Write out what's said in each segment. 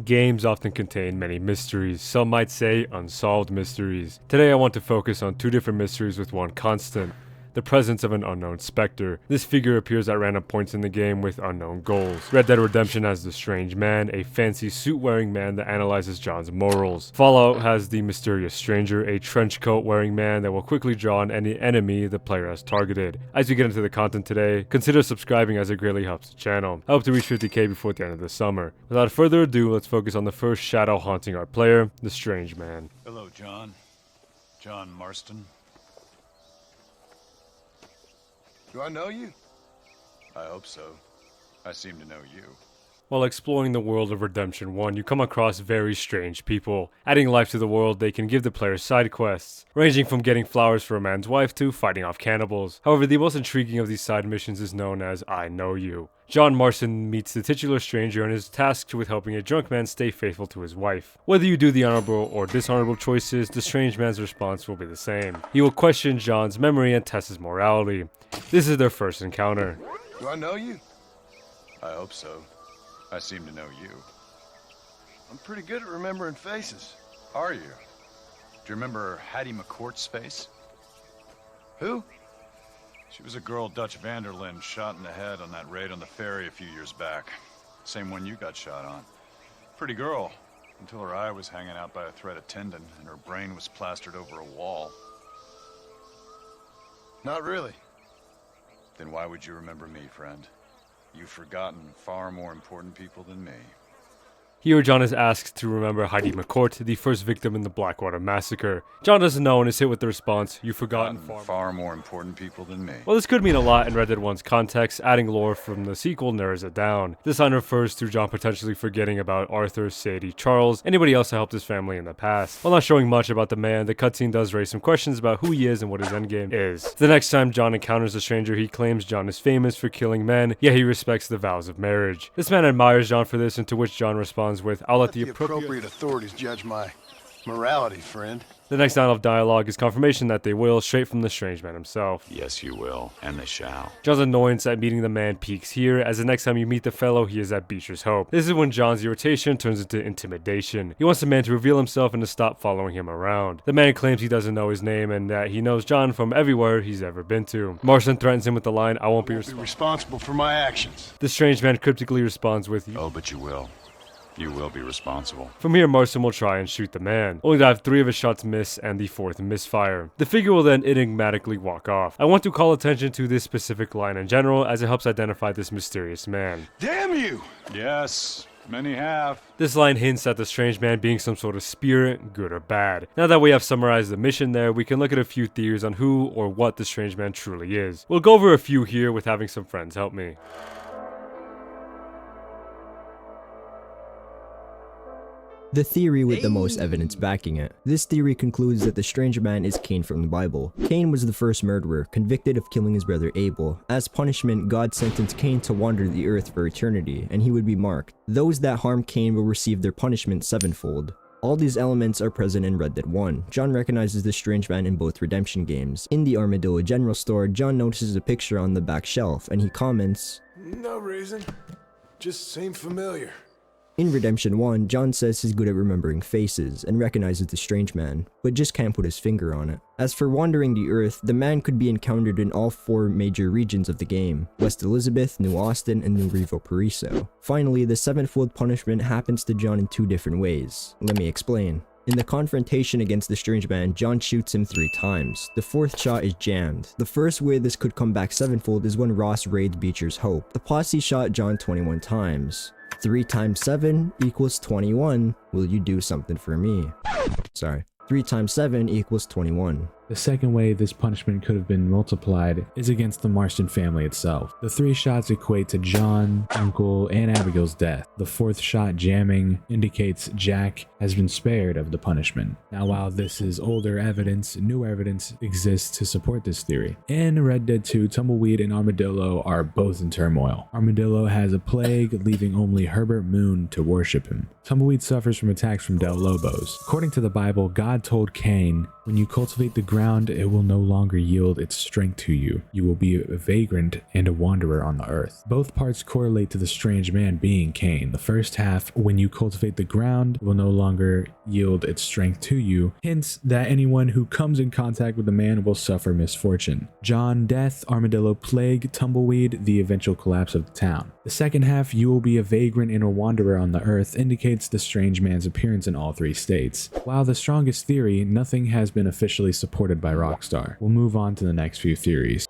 Games often contain many mysteries, some might say unsolved mysteries. Today I want to focus on two different mysteries with one constant: the presence of an unknown specter. This figure appears at random points in the game with unknown goals. Red Dead Redemption has the Strange Man, a fancy suit-wearing man that analyzes John's morals. Fallout has the Mysterious Stranger, a trench coat-wearing man that will quickly draw on any enemy the player has targeted. As we get into the content today, consider subscribing as it greatly helps the channel. I hope to reach 50k before the end of the summer. Without further ado, let's focus on the first shadow haunting our player, the Strange Man. Hello, John. John Marston. Do I know you? I hope so. I seem to know you. While exploring the world of Redemption 1, you come across very strange people. Adding life to the world, they can give the player side quests, ranging from getting flowers for a man's wife to fighting off cannibals. However, the most intriguing of these side missions is known as I Know You. John Marston meets the titular stranger and is tasked with helping a drunk man stay faithful to his wife. Whether you do the honorable or dishonorable choices, the strange man's response will be the same. He will question John's memory and test his morality. This is their first encounter. Do I know you? I hope so. I seem to know you. I'm pretty good at remembering faces. Are you? Do you remember Hattie McCourt's face? Who? She was a girl Dutch Vanderlyn shot in the head on that raid on the ferry a few years back. Same one you got shot on. Pretty girl, until her eye was hanging out by a thread of tendon and her brain was plastered over a wall. Not really. Then why would you remember me, friend? You've forgotten far more important people than me. Here, John is asked to remember Heidi McCourt, the first victim in the Blackwater Massacre. John doesn't know and is hit with the response, "You've forgotten far more important people than me." Well, this could mean a lot in Red Dead 1's context. Adding lore from the sequel narrows it down. This line refers to John potentially forgetting about Arthur, Sadie, Charles, anybody else that helped his family in the past. While not showing much about the man, the cutscene does raise some questions about who he is and what his endgame is. The next time John encounters a stranger, he claims John is famous for killing men, yet he respects the vows of marriage. This man admires John for this, and to which John responds with, "I'll let the appropriate authorities judge my morality, friend." The next line of dialogue is confirmation that they will, straight from the strange man himself. Yes, you will, and they shall. John's annoyance at meeting the man peaks here, as the next time you meet the fellow, he is at Beecher's Hope. This is when John's irritation turns into intimidation. He wants the man to reveal himself and to stop following him around. The man claims he doesn't know his name and that he knows John from everywhere he's ever been to. Marston threatens him with the line, "I won't be responsible for my actions." The strange man cryptically responds with, "Oh, but you will. You will be responsible." From here, Marston will try and shoot the man, only to have 3 of his shots miss and the 4th misfire. The figure will then enigmatically walk off. I want to call attention to this specific line in general, as it helps identify this mysterious man. Damn you! Yes, many have. This line hints at the strange man being some sort of spirit, good or bad. Now that we have summarized the mission there, we can look at a few theories on who or what the strange man truly is. We'll go over a few here with having some friends help me. The theory with the most evidence backing it. This theory concludes that the strange man is Cain from the Bible. Cain was the first murderer, convicted of killing his brother Abel. As punishment, God sentenced Cain to wander the earth for eternity, and he would be marked. Those that harm Cain will receive their punishment sevenfold. All these elements are present in Red Dead 1. John recognizes the strange man in both Redemption games. In the Armadillo General Store, John notices a picture on the back shelf, and he comments, "No reason. Just seem familiar." In Redemption 1, John says he's good at remembering faces and recognizes the strange man, but just can't put his finger on it. As for wandering the earth, the man could be encountered in all 4 major regions of the game: West Elizabeth, New Austin, and New Revo Paraiso. Finally, the sevenfold punishment happens to John in 2 different ways. Let me explain. In the confrontation against the strange man, John shoots him 3 times. The 4th shot is jammed. The first way this could come back sevenfold is when Ross raids Beecher's Hope. The posse shot John 21 times. 3 times 7 equals 21. Will you do something for me? Sorry. 3 times 7 equals 21. The second way this punishment could have been multiplied is against the Marston family itself. The 3 shots equate to John, Uncle, and Abigail's death. The 4th shot jamming indicates Jack has been spared of the punishment. Now, while this is older evidence, new evidence exists to support this theory. In Red Dead 2, Tumbleweed and Armadillo are both in turmoil. Armadillo has a plague, leaving only Herbert Moon to worship him. Tumbleweed suffers from attacks from Del Lobos. According to the Bible, God told Cain, "When you cultivate the ground, it will no longer yield its strength to you. You will be a vagrant and a wanderer on the earth. Both parts correlate to the strange man being Cain. The first half, when you cultivate the ground, will no longer yield its strength to you, hints that anyone who comes in contact with the man will suffer misfortune. John, death, armadillo, plague, tumbleweed, the eventual collapse of the town. The second half, you will be a vagrant and a wanderer on the earth, indicates the strange man's appearance in all three states. While the strongest theory, nothing has been officially supported by Rockstar. We'll move on to the next few theories.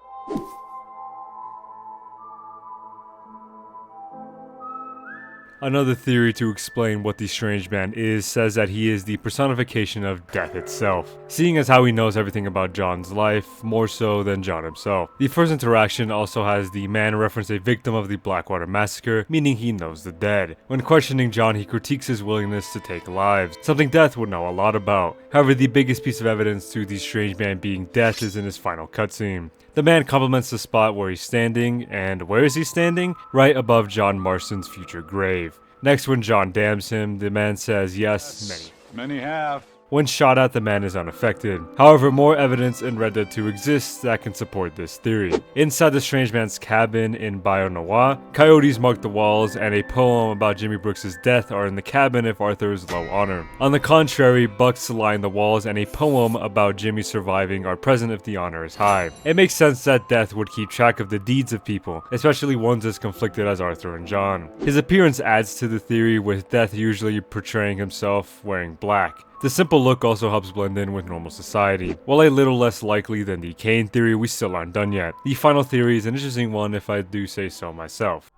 Another theory to explain what the strange man is says that he is the personification of death itself, seeing as how he knows everything about John's life, more so than John himself. The first interaction also has the man reference a victim of the Blackwater massacre, meaning he knows the dead. When questioning John, he critiques his willingness to take lives, something Death would know a lot about. However, the biggest piece of evidence to the strange man being Death is in his final cutscene. The man compliments the spot where he's standing, and where is he standing? Right above John Marston's future grave. Next, when John damns him, the man says, yes, Many have. When shot at, the man is unaffected. However, more evidence in Red Dead 2 exists that can support this theory. Inside the strange man's cabin in Bayou Noir, coyotes mark the walls, and a poem about Jimmy Brooks' death are in the cabin if Arthur is low honor. On the contrary, bucks line the walls, and a poem about Jimmy surviving are present if the honor is high. It makes sense that Death would keep track of the deeds of people, especially ones as conflicted as Arthur and John. His appearance adds to the theory, with Death usually portraying himself wearing black. The simple look also helps blend in with normal society. While a little less likely than the Cain theory, we still aren't done yet. The final theory is an interesting one if I do say so myself.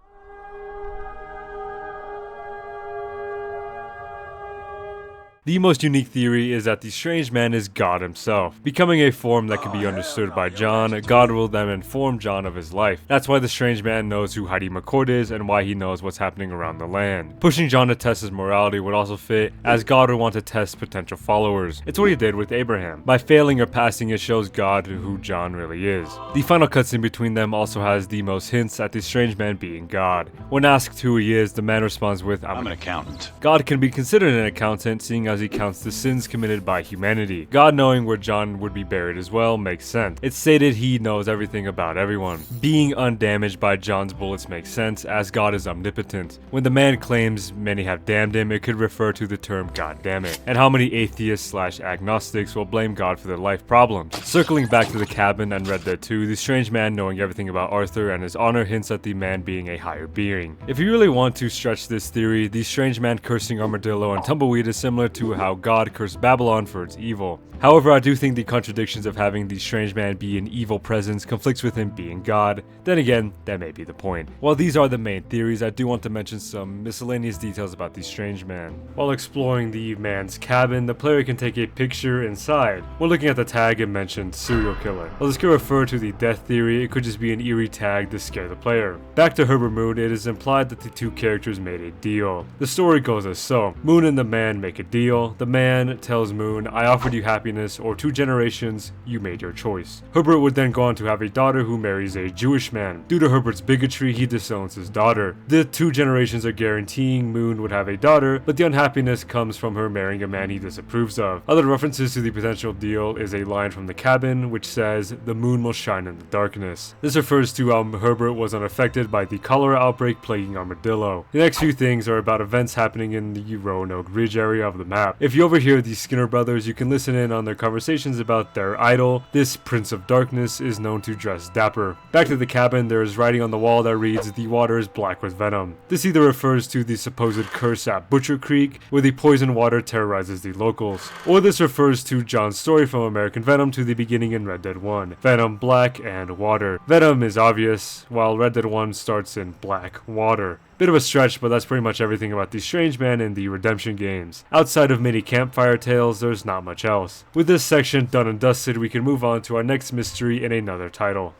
The most unique theory is that the strange man is God himself. Becoming a form that can be understood by John, God will then inform John of his life. That's why the strange man knows who Heidi McCord is and why he knows what's happening around the land. Pushing John to test his morality would also fit, as God would want to test potential followers. It's what he did with Abraham. By failing or passing, it shows God who John really is. The final cutscene between them also has the most hints at the strange man being God. When asked who he is, the man responds with, I'm an accountant. God can be considered an accountant, seeing as he counts the sins committed by humanity. God knowing where John would be buried as well makes sense. It's stated he knows everything about everyone. Being undamaged by John's bullets makes sense, as God is omnipotent. When the man claims many have damned him, it could refer to the term God damn it, and how many atheists/agnostics will blame God for their life problems. Circling back to the cabin and Red Dead 2, the strange man knowing everything about Arthur and his honor hints at the man being a higher being. If you really want to stretch this theory, the strange man cursing Armadillo and Tumbleweed is similar to how God cursed Babylon for its evil. However, I do think the contradictions of having the strange man be an evil presence conflicts with him being God. Then again, that may be the point. While these are the main theories, I do want to mention some miscellaneous details about the strange man. While exploring the man's cabin, the player can take a picture inside. When looking at the tag, it mentioned serial killer. While this could refer to the death theory, it could just be an eerie tag to scare the player. Back to Herbert Moon, it is implied that the two characters made a deal. The story goes as so. Moon and the man make a deal. The man tells Moon, I offered you happiness, or 2 generations, you made your choice. Herbert would then go on to have a daughter who marries a Jewish man. Due to Herbert's bigotry, he disowns his daughter. The 2 generations are guaranteeing Moon would have a daughter, but the unhappiness comes from her marrying a man he disapproves of. Other references to the potential deal is a line from the cabin, which says, the moon will shine in the darkness. This refers to how Herbert was unaffected by the cholera outbreak plaguing Armadillo. The next few things are about events happening in the Roanoke Ridge area of the map. If you overhear the Skinner brothers, you can listen in on their conversations about their idol. This Prince of Darkness is known to dress dapper. Back to the cabin, there is writing on the wall that reads, the water is black with venom. This either refers to the supposed curse at Butcher Creek, where the poison water terrorizes the locals, or this refers to John's story from American Venom to the beginning in Red Dead 1. Venom, black, and water. Venom is obvious, while Red Dead 1 starts in black water. Bit of a stretch, but that's pretty much everything about the strange man in the Redemption games. Outside of many campfire tales, there's not much else. With this section done and dusted, we can move on to our next mystery in another title.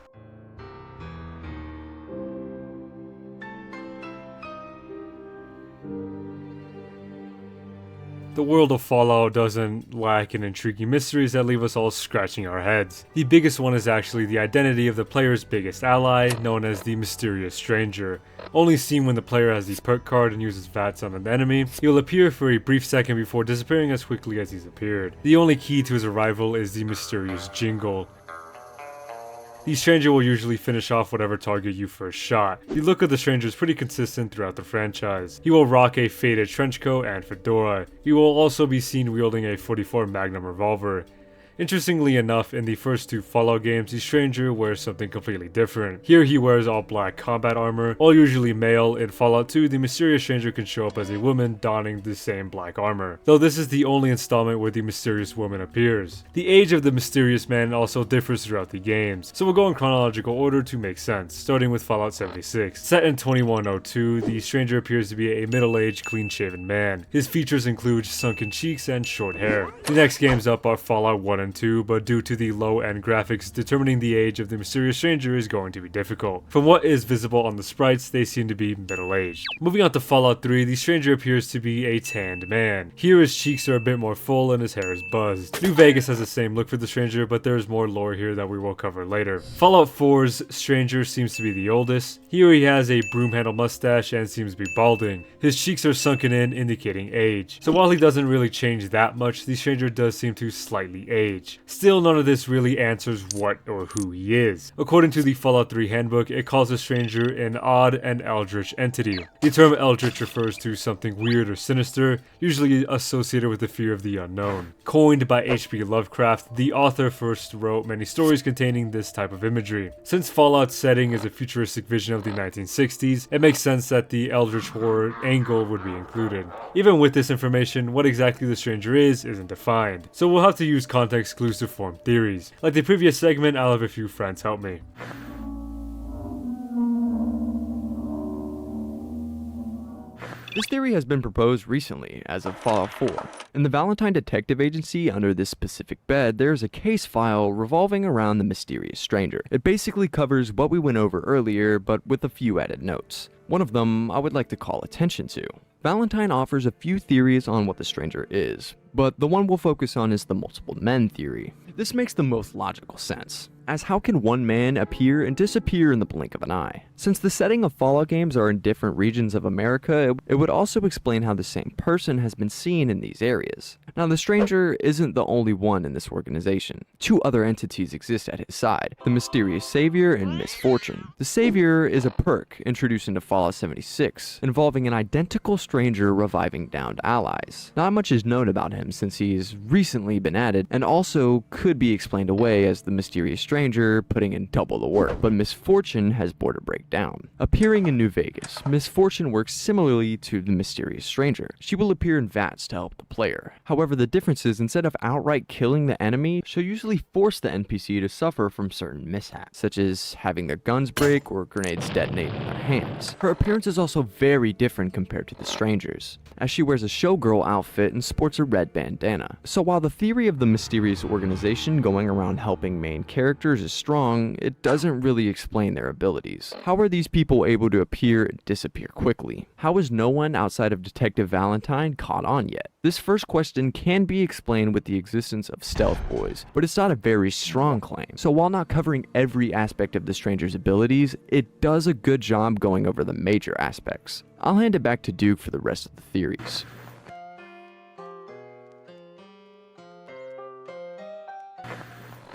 The world of Fallout doesn't lack in intriguing mysteries that leave us all scratching our heads. The biggest one is actually the identity of the player's biggest ally, known as the Mysterious Stranger. only seen when the player has the perk card and uses VATS on an enemy. He will appear for a brief second before disappearing as quickly as he's appeared. The only key to his arrival is the mysterious jingle. The stranger will usually finish off whatever target you first shot. The look of the stranger is pretty consistent throughout the franchise. He will rock a faded trench coat and fedora. He will also be seen wielding a 44 Magnum revolver. Interestingly enough, in the first 2 Fallout games, the stranger wears something completely different. Here he wears all black combat armor, while usually male. In Fallout 2, the mysterious stranger can show up as a woman donning the same black armor, though this is the only installment where the mysterious woman appears. The age of the mysterious man also differs throughout the games, so we'll go in chronological order to make sense, starting with Fallout 76. Set in 2102, the stranger appears to be a middle-aged, clean-shaven man. His features include sunken cheeks and short hair. The next games up are Fallout 1 and 2, but due to the low-end graphics, determining the age of the mysterious stranger is going to be difficult. From what is visible on the sprites, they seem to be middle-aged. Moving on to Fallout 3, the stranger appears to be a tanned man. Here his cheeks are a bit more full and his hair is buzzed. New Vegas has the same look for the stranger, but there is more lore here that we will cover later. Fallout 4's stranger seems to be the oldest. Here he has a broom handle mustache and seems to be balding. His cheeks are sunken in, indicating age. So while he doesn't really change that much, the stranger does seem to slightly age. Still, none of this really answers what or who he is. According to the Fallout 3 handbook, it calls a stranger an odd and eldritch entity. The term eldritch refers to something weird or sinister, usually associated with the fear of the unknown. Coined by H.P. Lovecraft, the author first wrote many stories containing this type of imagery. Since Fallout's setting is a futuristic vision of the 1960s, it makes sense that the eldritch horror angle would be included. Even with this information, what exactly the stranger is isn't defined, so we'll have to use context clues to form theories. Like the previous segment, I'll have a few friends help me. This theory has been proposed recently as of Fallout 4. In the Valentine Detective Agency, under this specific bed, there is a case file revolving around the mysterious stranger. It basically covers what we went over earlier, but with a few added notes. One of them I would like to call attention to. Valentine offers a few theories on what the stranger is, but the one we'll focus on is the multiple men theory. This makes the most logical sense, as how can one man appear and disappear in the blink of an eye? Since the setting of Fallout games are in different regions of America, it would also explain how the same person has been seen in these areas. Now, the stranger isn't the only one in this organization. 2 other entities exist at his side, the mysterious savior and misfortune. The savior is a perk introduced into Fallout 76, involving an identical stranger reviving downed allies. Not much is known about him since he's recently been added, and also could be explained away as the mysterious stranger putting in double the work, but misfortune has border breakdown. Appearing in New Vegas, misfortune works similarly to the mysterious stranger. She will appear in VATS to help the player. However, the difference is instead of outright killing the enemy, she'll usually force the NPC to suffer from certain mishaps, such as having their guns break or grenades detonate in their hands. Her appearance is also very different compared to the stranger's, as she wears a showgirl outfit and sports a red bandana. So while the theory of the mysterious organization going around helping main characters is strong, it doesn't really explain their abilities. How are these people able to appear and disappear quickly? How is no one outside of Detective Valentine caught on yet? This first question can be explained with the existence of stealth boys, but it's not a very strong claim. So while not covering every aspect of the stranger's abilities, it does a good job going over the major aspects. I'll hand it back to Duke for the rest of the theories.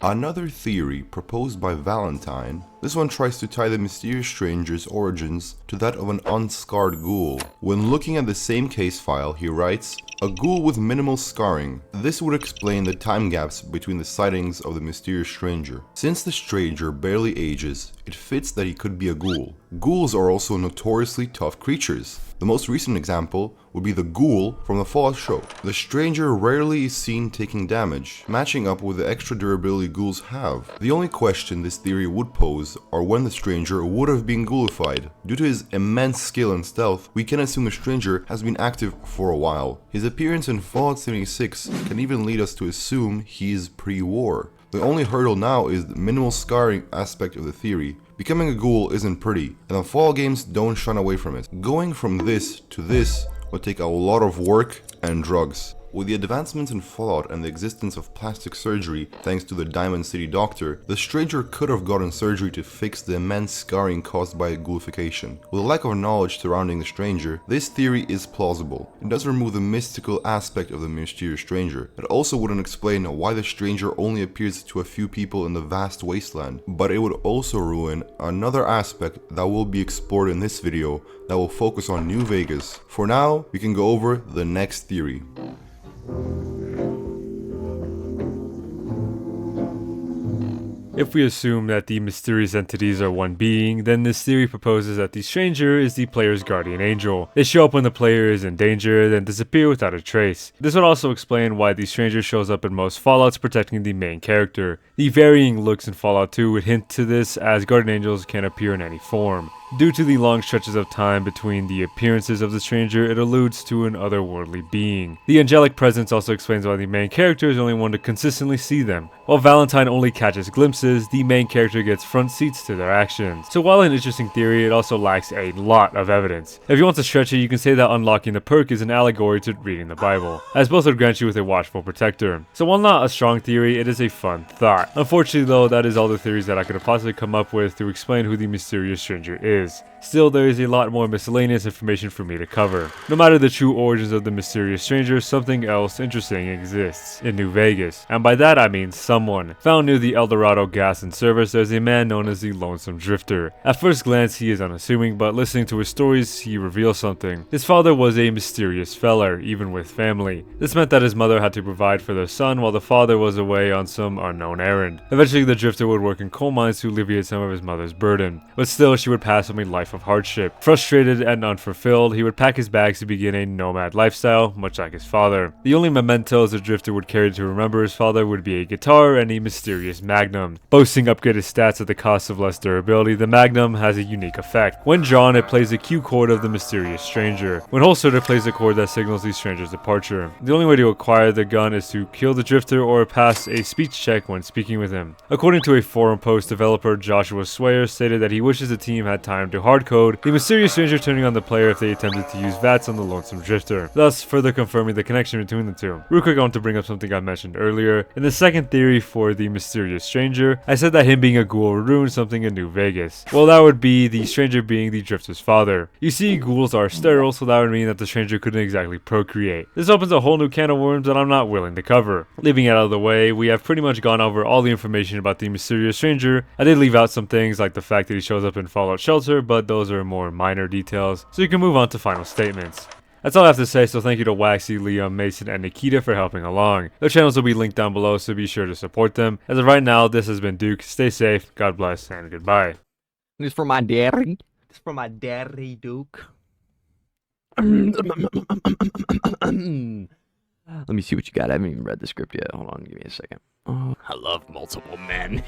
Another theory proposed by Valentine, this one tries to tie the mysterious stranger's origins to that of an unscarred ghoul. When looking at the same case file, he writes, "A ghoul with minimal scarring. This would explain the time gaps between the sightings of the mysterious stranger. Since the stranger barely ages, it fits that he could be a ghoul. Ghouls are also notoriously tough creatures. The most recent example would be the ghoul from the Fallout show. The stranger rarely is seen taking damage, matching up with the extra durability ghouls have. The only question this theory would pose are when the stranger would have been ghoulified. Due to his immense skill and stealth, we can assume the stranger has been active for a while. His appearance in Fallout 76 can even lead us to assume he's pre-war. The only hurdle now is the minimal scarring aspect of the theory. Becoming a ghoul isn't pretty, and the Fallout games don't shun away from it. Going from this to this would take a lot of work and drugs. With the advancements in Fallout and the existence of plastic surgery thanks to the Diamond City Doctor, the Stranger could have gotten surgery to fix the immense scarring caused by ghoulification. With a lack of knowledge surrounding the Stranger, this theory is plausible. It does remove the mystical aspect of the mysterious Stranger. It also wouldn't explain why the Stranger only appears to a few people in the vast wasteland, but it would also ruin another aspect that will be explored in this video that will focus on New Vegas. For now, we can go over the next theory. If we assume that the mysterious entities are one being, then this theory proposes that the Stranger is the player's guardian angel. They show up when the player is in danger, then disappear without a trace. This would also explain why the Stranger shows up in most Fallouts protecting the main character. The varying looks in Fallout 2 would hint to this, as guardian angels can appear in any form. Due to the long stretches of time between the appearances of the Stranger, it alludes to an otherworldly being. The angelic presence also explains why the main character is the only one to consistently see them. While Valentine only catches glimpses, the main character gets front seats to their actions. So while an interesting theory, it also lacks a lot of evidence. If you want to stretch it, you can say that unlocking the perk is an allegory to reading the Bible, as both would grant you with a watchful protector. So while not a strong theory, it is a fun thought. Unfortunately though, that is all the theories that I could have possibly come up with to explain who the mysterious Stranger is. Still, there is a lot more miscellaneous information for me to cover. No matter the true origins of the mysterious Stranger, something else interesting exists in New Vegas. And by that I mean someone. Found near the El Dorado gas and service, there's a man known as the Lonesome Drifter. At first glance he is unassuming, but listening to his stories he reveals something. His father was a mysterious feller, even with family. This meant that his mother had to provide for their son while the father was away on some unknown errand. Eventually the Drifter would work in coal mines to alleviate some of his mother's burden, but still she would pass him a life of hardship. Frustrated and unfulfilled, he would pack his bags to begin a nomad lifestyle, much like his father. The only mementos the Drifter would carry to remember his father would be a guitar and a mysterious Magnum. Boasting upgraded stats at the cost of less durability, the Magnum has a unique effect. When drawn, it plays the cue chord of the mysterious Stranger. When holstered, it plays the chord that signals the Stranger's departure. The only way to acquire the gun is to kill the Drifter or pass a speech check when speaking with him. According to a forum post, developer Joshua Swayer stated that he wishes the team had time to hardcode the mysterious Stranger turning on the player if they attempted to use VATS on the Lonesome Drifter, thus further confirming the connection between the two. Real quick, I want to bring up something I mentioned earlier. In the second theory for the mysterious Stranger, I said that him being a ghoul would ruin something in New Vegas. Well, that would be the Stranger being the Drifter's father. You see, ghouls are sterile, so that would mean that the Stranger couldn't exactly procreate. This opens a whole new can of worms that I'm not willing to cover. Leaving it out of the way, we have pretty much gone over all the information about the mysterious Stranger. I did leave out some things like the fact that he shows up in Fallout Shelter, but those are more minor details, so you can move on to final statements. That's all I have to say, so thank you to Waxy, Liam, Mason, and Nikita for helping along. Their channels will be linked down below, so be sure to support them. As of right now, this has been Duke. Stay safe, God bless, and goodbye. This for my daddy. This for my daddy, Duke. Let me see what you got. I haven't even read the script yet. Hold on, give me a second. Oh, I love multiple men.